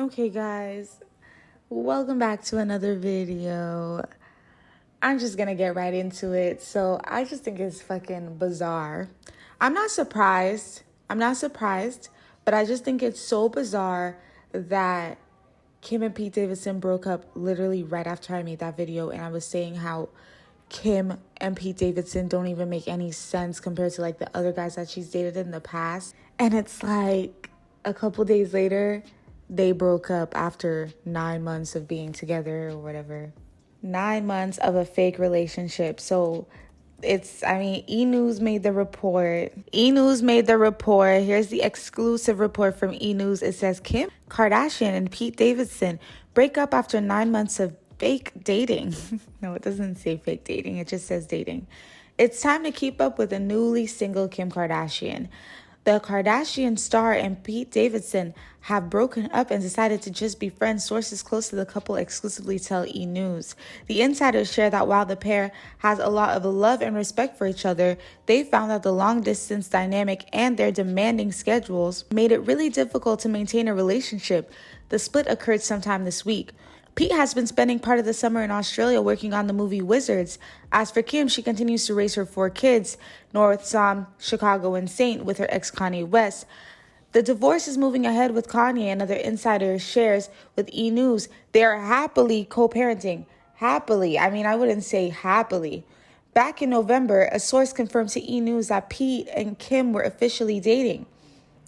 Okay, guys, welcome back to another video. I'm just gonna get right into it. So I just think it's fucking bizarre. I'm not surprised. But I just think it's so bizarre that Kim and Pete Davidson broke up literally right after I made that video, and I was saying how Kim and Pete Davidson don't even make any sense compared to like the other guys that she's dated in the past. And it's like a couple days later, they broke up after 9 months of being together or whatever. 9 months of a fake relationship. So E! News made the report. Here's the exclusive report from E! News. It says Kim Kardashian and Pete Davidson break up after 9 months of fake dating. No, it doesn't say fake dating. It just says dating. It's time to keep up with the newly single Kim Kardashian. The Kardashian star and Pete Davidson have broken up and decided to just be friends, sources close to the couple exclusively tell E! News. The insiders share that while the pair has a lot of love and respect for each other, they found that the long-distance dynamic and their demanding schedules made it really difficult to maintain a relationship. The split occurred sometime this week. Pete has been spending part of the summer in Australia working on the movie Wizards. As for Kim, she continues to raise her 4 kids, North, Sam, Chicago, and Saint, with her ex Kanye West. The divorce is moving ahead with Kanye, another insider shares with E! News. They are happily co-parenting. Happily. I wouldn't say happily. Back in November, a source confirmed to E! News that Pete and Kim were officially dating.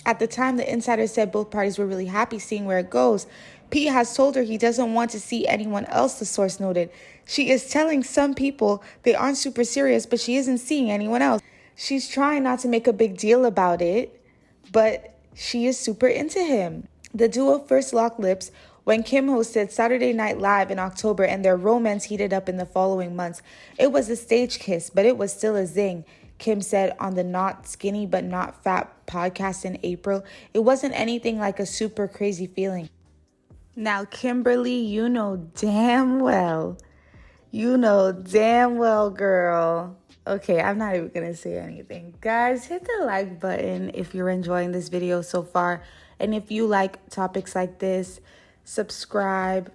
At the time, the insider said both parties were really happy seeing where it goes. Pete has told her he doesn't want to see anyone else, the source noted. She is telling some people they aren't super serious, but she isn't seeing anyone else. She's trying not to make a big deal about it, but she is super into him. The duo first locked lips when Kim hosted Saturday Night Live in October, and their romance heated up in the following months. It was a stage kiss, but it was still a zing, Kim said on the Not Skinny But Not Fat podcast in April. It wasn't anything like a super crazy feeling. Now, Kimberly, you know damn well, girl. Okay, I'm not even gonna say anything. Guys, hit the like button if you're enjoying this video so far. And if you like topics like this, subscribe.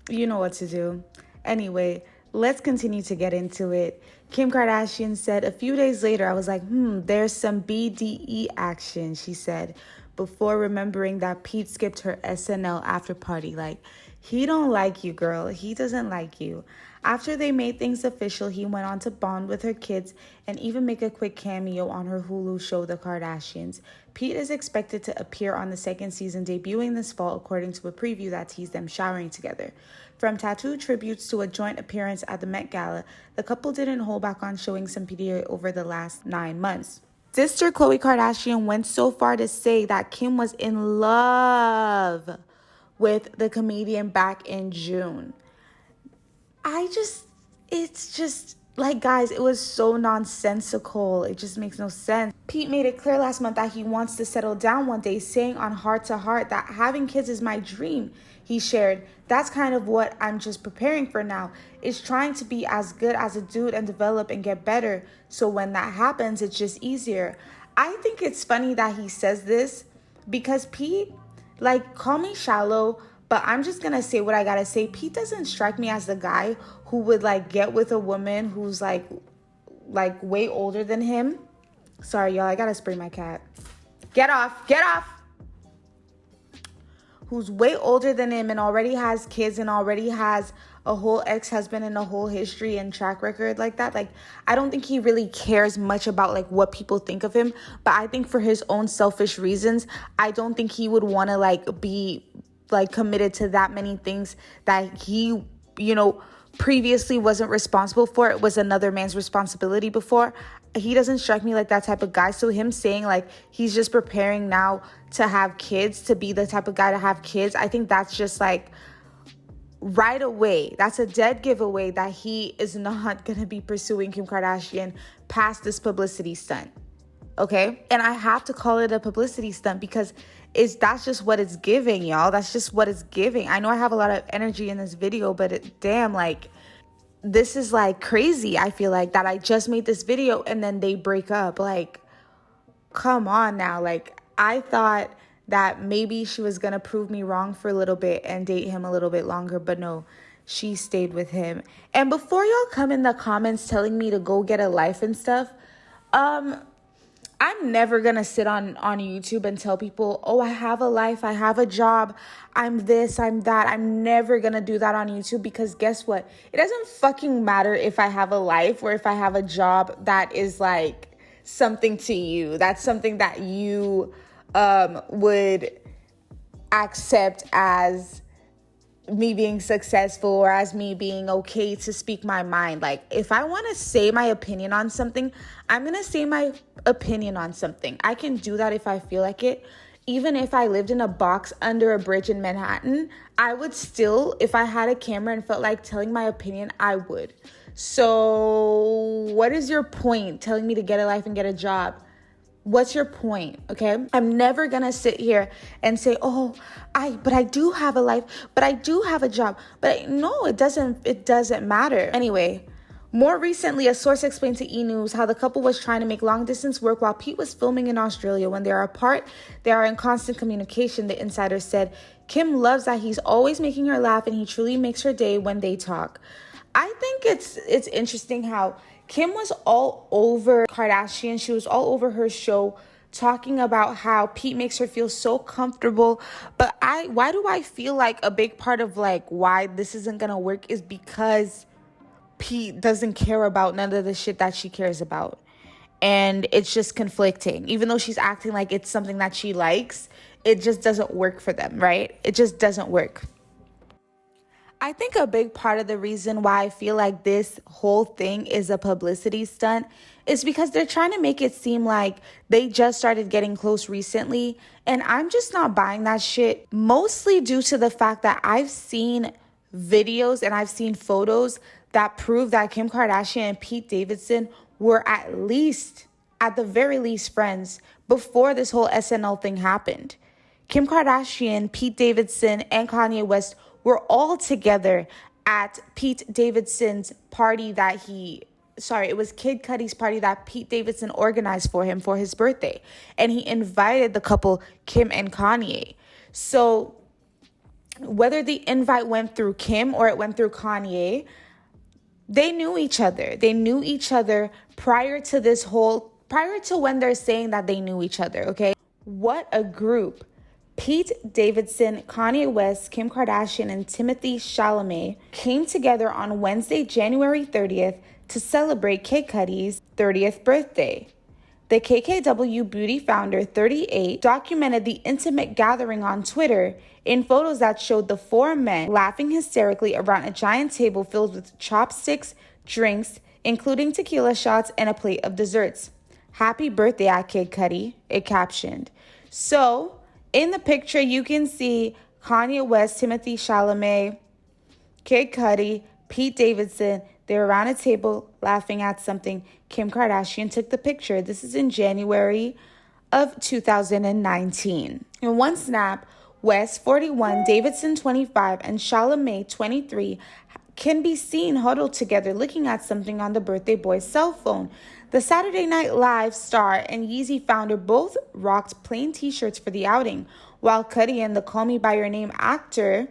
You know what to do. Anyway, let's continue to get into it. Kim Kardashian said, a few days later, I was like, there's some BDE action, she said, before remembering that Pete skipped her SNL after party. Like, he don't like you, girl. He doesn't like you. After they made things official, he went on to bond with her kids and even make a quick cameo on her Hulu show, The Kardashians. Pete is expected to appear on the second season, debuting this fall, according to a preview that teased them showering together. From tattoo tributes to a joint appearance at the Met Gala, the couple didn't hold back on showing some PDA over the last 9 months. Sister Khloe Kardashian went so far to say that Kim was in love with the comedian back in June. It's just, like, guys, it was so nonsensical. It just makes no sense. Pete made it clear last month that he wants to settle down one day, saying on Heart to Heart that having kids is my dream. He shared, that's kind of what I'm just preparing for now, is trying to be as good as a dude and develop and get better. So when that happens, it's just easier. I think it's funny that he says this because Pete, like, call me shallow, but I'm just going to say what I got to say. Pete doesn't strike me as the guy who would, like, get with a woman who's, like way older than him. Sorry, y'all. I got to spray my cat. Get off. Who's way older than him and already has kids and already has a whole ex-husband and a whole history and track record like that. Like, I don't think he really cares much about, like, what people think of him. But I think for his own selfish reasons, I don't think he would want to, like, be, like, committed to that many things that he, previously wasn't responsible for. It was another man's responsibility before. He doesn't strike me like that type of guy. So him saying, like, he's just preparing now to have kids, to be the type of guy to have kids, I think that's just, like, right away. That's a dead giveaway that he is not going to be pursuing Kim Kardashian past this publicity stunt. Okay? And I have to call it a publicity stunt because that's just what it's giving, y'all. That's just what it's giving. I know I have a lot of energy in this video, but this is, like, crazy. I feel like that I just made this video and then they break up. Like, come on now. Like, I thought that maybe she was going to prove me wrong for a little bit and date him a little bit longer. But no, she stayed with him. And before y'all come in the comments telling me to go get a life and stuff, I'm never going to sit on YouTube and tell people, oh, I have a life, I have a job, I'm this, I'm that. I'm never going to do that on YouTube, because guess what? It doesn't fucking matter if I have a life or if I have a job that is like something to you. That's something that you would accept as me being successful or as me being okay to speak my mind. Like, if I want to say my opinion on something, I'm going to say my opinion on something. I can do that if I feel like it. Even if I lived in a box under a bridge in Manhattan, I would still, if I had a camera and felt like telling my opinion, I would. So what is your point telling me to get a life and get a job? What's your point? Okay. I'm never going to sit here and say, oh, but I do have a life, but I do have a job. But no, it doesn't matter. Anyway, more recently, a source explained to E! News how the couple was trying to make long distance work while Pete was filming in Australia. When they are apart, they are in constant communication, the insider said. Kim loves that he's always making her laugh, and he truly makes her day when they talk. I think it's interesting how Kim was all over Kardashian. She was all over her show talking about how Pete makes her feel so comfortable. But why do I feel like a big part of like why this isn't going to work is because Pete doesn't care about none of the shit that she cares about. And it's just conflicting. Even though she's acting like it's something that she likes, it just doesn't work for them, right? It just doesn't work. I think a big part of the reason why I feel like this whole thing is a publicity stunt is because they're trying to make it seem like they just started getting close recently. And I'm just not buying that shit, mostly due to the fact that I've seen videos and I've seen photos that prove that Kim Kardashian and Pete Davidson were at the very least friends before this whole SNL thing happened. Kim Kardashian, Pete Davidson, and Kanye West were all together at Pete Davidson's party it was Kid Cudi's party that Pete Davidson organized for him for his birthday. And he invited the couple, Kim and Kanye. So whether the invite went through Kim or it went through Kanye, they knew each other. They knew each other prior to when they're saying that they knew each other, okay? What a group. Pete Davidson, Kanye West, Kim Kardashian, and Timothée Chalamet came together on Wednesday, January 30th to celebrate Kid Cudi's 30th birthday. The KKW Beauty founder, 38, documented the intimate gathering on Twitter in photos that showed the four men laughing hysterically around a giant table filled with chopsticks, drinks, including tequila shots, and a plate of desserts. Happy birthday, Kid Cudi, it captioned. So, in the picture, you can see Kanye West, Timothée Chalamet, Kid Cudi, Pete Davidson. They're around a table laughing at something. Kim Kardashian took the picture. This is in January of 2019. In one snap, West, 41, Davidson, 25, and Chalamet, 23, can be seen huddled together looking at something on the birthday boy's cell phone. The Saturday Night Live star and Yeezy founder both rocked plain t-shirts for the outing, while Cudi and the Call Me By Your Name actor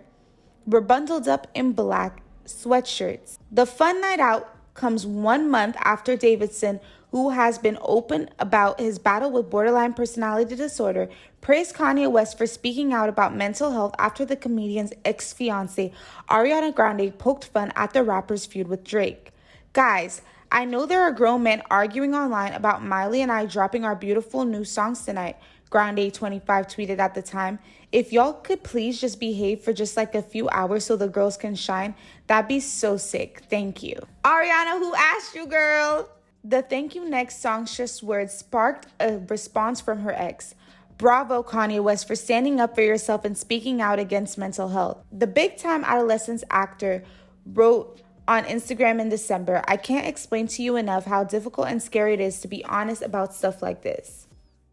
were bundled up in black sweatshirts. The fun night out comes 1 month after Davidson, who has been open about his battle with borderline personality disorder, praised Kanye West for speaking out about mental health after the comedian's ex-fiancée, Ariana Grande, poked fun at the rapper's feud with Drake. Guys, I know there are grown men arguing online about Miley and I dropping our beautiful new songs tonight, Grande 25 tweeted at the time. If y'all could please just behave for just like a few hours so the girls can shine, that'd be so sick. Thank you. Ariana, who asked you, girl? The Thank You Next songstress words sparked a response from her ex. Bravo, Kanye West, for standing up for yourself and speaking out against mental health. The big-time adolescence actor wrote on Instagram in December, I can't explain to you enough how difficult and scary it is to be honest about stuff like this.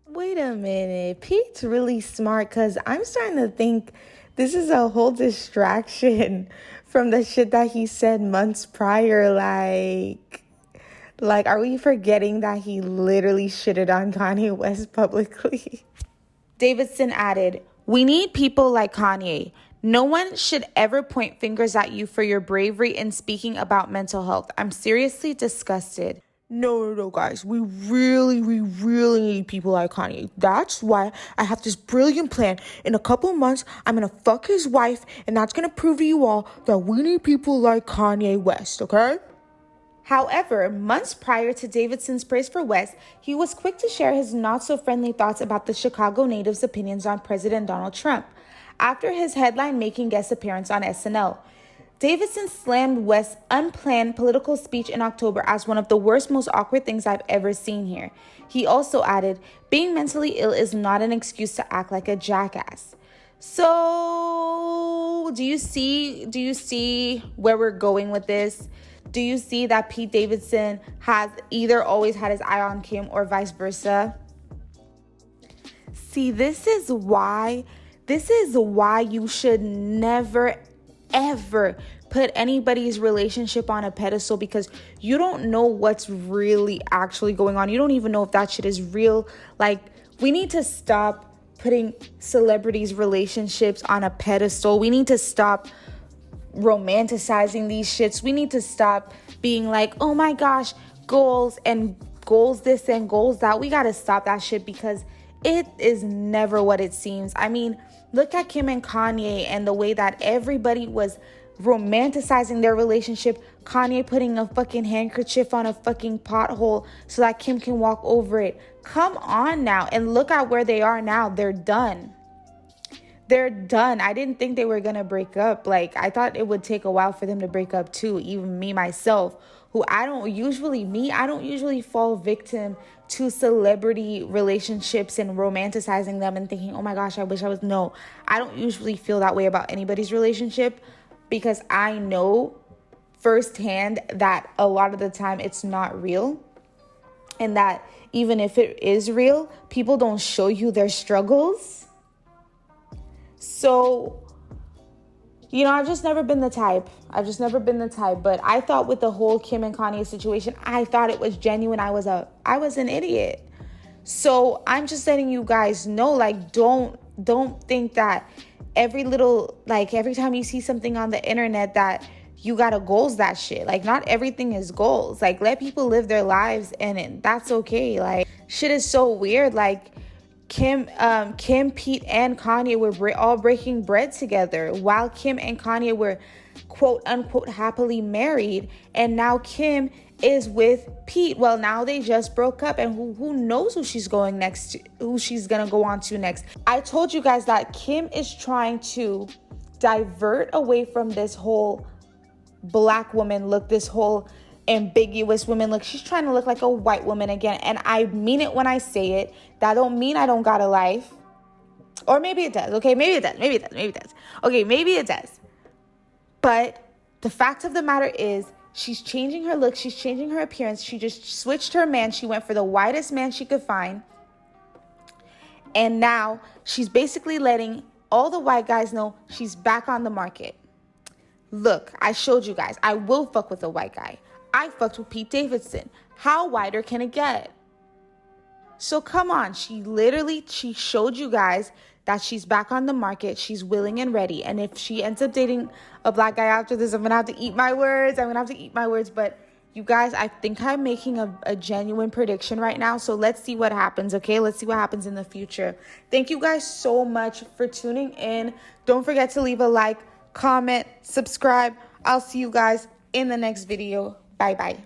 Wait a minute. Pete's really smart because I'm starting to think this is a whole distraction from the shit that he said months prior. Like, are we forgetting that he literally shitted on Kanye West publicly? Davidson added, "We need people like Kanye. No one should ever point fingers at you for your bravery in speaking about mental health. I'm seriously disgusted." No, guys. We really need people like Kanye. That's why I have this brilliant plan. In a couple months, I'm going to fuck his wife, and that's going to prove to you all that we need people like Kanye West, okay? However, months prior to Davidson's praise for West, he was quick to share his not-so-friendly thoughts about the Chicago natives' opinions on President Donald Trump after his headline-making guest appearance on SNL. Davidson slammed West's unplanned political speech in October as one of the worst, most awkward things I've ever seen here. He also added, "Being mentally ill is not an excuse to act like a jackass." So, do you see where we're going with this? Do you see that Pete Davidson has either always had his eye on Kim or vice versa? See, this is why you should never, ever put anybody's relationship on a pedestal, because you don't know what's really actually going on. You don't even know if that shit is real. Like, we need to stop putting celebrities' relationships on a pedestal. We need to stop romanticizing these shits. We need to stop being like, oh my gosh, goals this and goals that. We got to stop that shit, because it is never what it seems. I mean, look at Kim and Kanye and the way that everybody was romanticizing their relationship. Kanye putting a fucking handkerchief on a fucking pothole so that Kim can walk over it. Come on now. And look at where they are now. They're done. I didn't think they were going to break up. Like, I thought it would take a while for them to break up too. Even me, myself, who I don't usually fall victim to celebrity relationships and romanticizing them and thinking, oh my gosh, I wish I was. No, I don't usually feel that way about anybody's relationship, because I know firsthand that a lot of the time it's not real. And that even if it is real, people don't show you their struggles. So, I've just never been the type. But I thought with the whole Kim and Kanye situation, I thought it was genuine. I was an idiot. So I'm just letting you guys know, like, don't think that every time you see something on the internet that you gotta goals that shit. Like, not everything is goals. Like, let people live their lives, and that's okay. Like, shit is so weird. Like, Kim, Pete, and Kanye were all breaking bread together while Kim and Kanye were quote unquote happily married, and now Kim is with Pete. Well, now they just broke up, and who knows who she's gonna go on to next. I told you guys that Kim is trying to divert away from this whole black woman look, this whole ambiguous woman look. She's trying to look like a white woman again, and I mean it when I say it. That don't mean I don't got a life. Or maybe it does. Okay, maybe it does. Okay, maybe it does. But the fact of the matter is, she's changing her look. She's changing her appearance. She just switched her man. She went for the whitest man she could find. And now she's basically letting all the white guys know she's back on the market. Look, I showed you guys. I will fuck with a white guy. I fucked with Pete Davidson. How wider can it get? So come on. She showed you guys that she's back on the market. She's willing and ready. And if she ends up dating a black guy after this, I'm going to have to eat my words. But you guys, I think I'm making a genuine prediction right now. So let's see what happens, okay? Let's see what happens in the future. Thank you guys so much for tuning in. Don't forget to leave a like, comment, subscribe. I'll see you guys in the next video. Bye-bye.